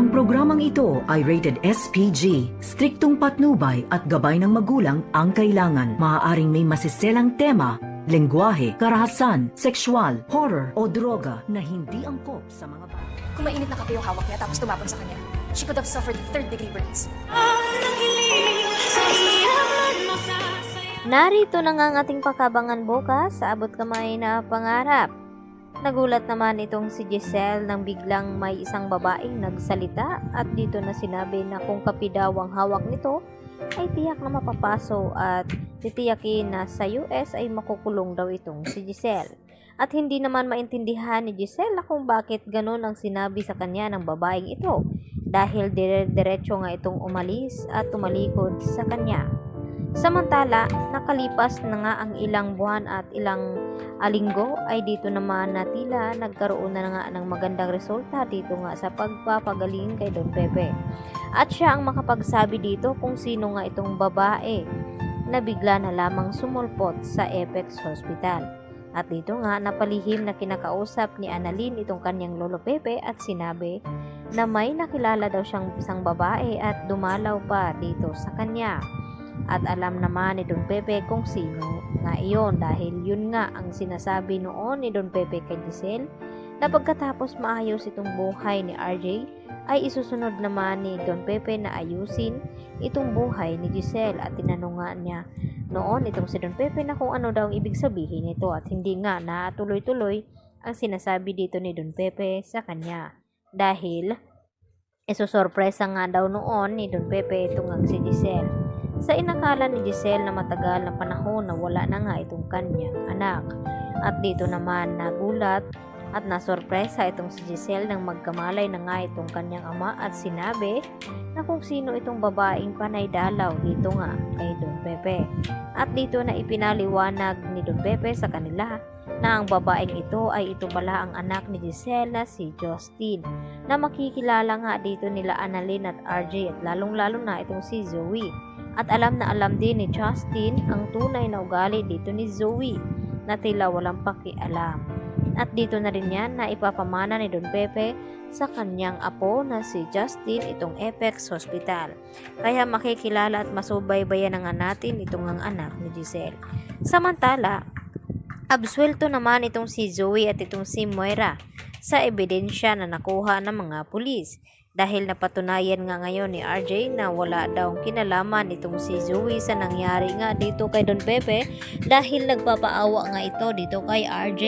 Ang programang ito ay rated SPG. Striktong patnubay at gabay ng magulang ang kailangan. Maaaring may masiselang tema, lengguwahe, karahasan, sexual, horror o droga na hindi angkop sa mga bata. Kung mainit na kape yung hawak niya tapos tumapon sa kanya, she could have suffered third-degree burns. Narito na nga ang ating pakabangan bukas sa abot kamay na pangarap. Nagulat naman itong si Giselle nang biglang may isang babaeng nagsalita at dito na sinabi na kung kape daw ang hawak nito ay tiyak na mapapaso at titiyakin na sa US ay makukulong daw itong si Giselle. At hindi naman maintindihan ni Giselle kung bakit ganun ang sinabi sa kanya ng babaeng ito dahil diretso nga itong umalis at tumalikod sa kanya. Samantala, nakalipas na nga ang ilang buwan at ilang linggo ay dito naman na tila nagkaroon na nga ng magandang resulta dito nga sa pagpapagaling kay Don Pepe. At siya ang makapagsabi dito kung sino nga itong babae na bigla na lamang sumulpot sa Apex Hospital. At dito nga napalihim na kinakausap ni Annalyn itong kanyang lolo Pepe at sinabi na may nakilala daw siyang isang babae at dumalaw pa dito sa kanya. At alam naman ni Don Pepe kung sino nga iyon dahil yun nga ang sinasabi noon ni Don Pepe kay Giselle na pagkatapos maayos itong buhay ni RJ ay isusunod naman ni Don Pepe na ayusin itong buhay ni Giselle at tinanong nga niya noon itong si Don Pepe na kung ano daw ang ibig sabihin nito at hindi nga na tuloy-tuloy ang sinasabi dito ni Don Pepe sa kanya dahil isusurpresa nga daw noon ni Don Pepe itong si Giselle. Sa inakala ni Giselle na matagal na panahon na wala na nga itong kanyang anak. At dito naman nagulat at nasorpresa itong si Giselle nang magkamalay na nga itong kanyang ama at sinabi na kung sino itong babaeng panay dalaw dito nga kay Don Pepe. At dito na ipinaliwanag ni Don Pepe sa kanila na ang babaeng ito ay ito pala ang anak ni Giselle na si Justin na makikilala nga dito nila Annalyn at RJ at lalong-lalo na itong si Zoe. At alam na alam din ni Justin ang tunay na ugali dito ni Zoe na tila walang pakialam. At dito na rin yan na ipapamana ni Don Pepe sa kanyang apo na si Justin itong Apex Hospital. Kaya makikilala at masubaybayan na nga natin itong ang anak ni Giselle. Samantala, absuelto naman itong si Zoe at itong si Moira sa ebidensya na nakuha ng mga pulis. Dahil napatunayan nga ngayon ni RJ na wala daw kinalaman itong si Zoe sa nangyari nga dito kay Don Pepe dahil nagpapaawa nga ito dito kay RJ.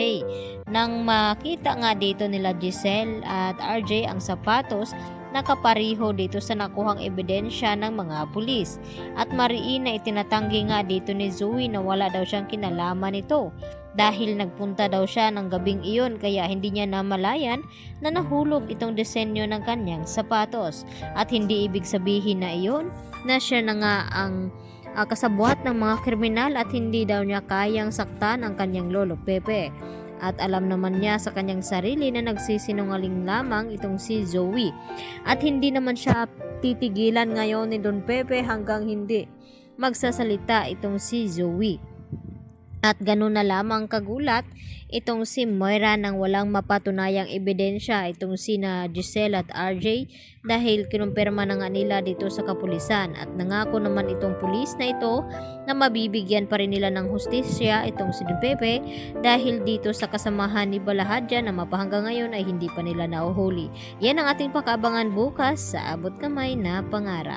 Nang makita nga dito nila Giselle at RJ ang sapatos nakapariho dito sa nakuhang ebidensya ng mga pulis. At mariin na itinatanggi nga dito ni Zoe na wala daw siyang kinalaman ito. Dahil nagpunta daw siya ng gabing iyon kaya hindi niya namalayan na nahulog itong disenyo ng kanyang sapatos. At hindi ibig sabihin na iyon na siya na nga ang kasabwat ng mga kriminal at hindi daw niya kayang saktan ang kanyang lolo Pepe. At alam naman niya sa kanyang sarili na nagsisinungaling lamang itong si Zoe. At hindi naman siya titigilan ngayon ni Don Pepe hanggang hindi magsasalita itong si Zoe. At ganun na lamang kagulat itong si Moira nang walang mapatunayang ebidensya itong sina Giselle at RJ dahil kinumpirma na nga nila dito sa kapulisan at nangako naman itong pulis na ito na mabibigyan pa rin nila ng hustisya itong si Don Pepe dahil dito sa kasamahan ni Balahadja na mapahanggang ngayon ay hindi pa nila nauhuli. Yan ang ating pakabangan bukas sa abot kamay na pangarap.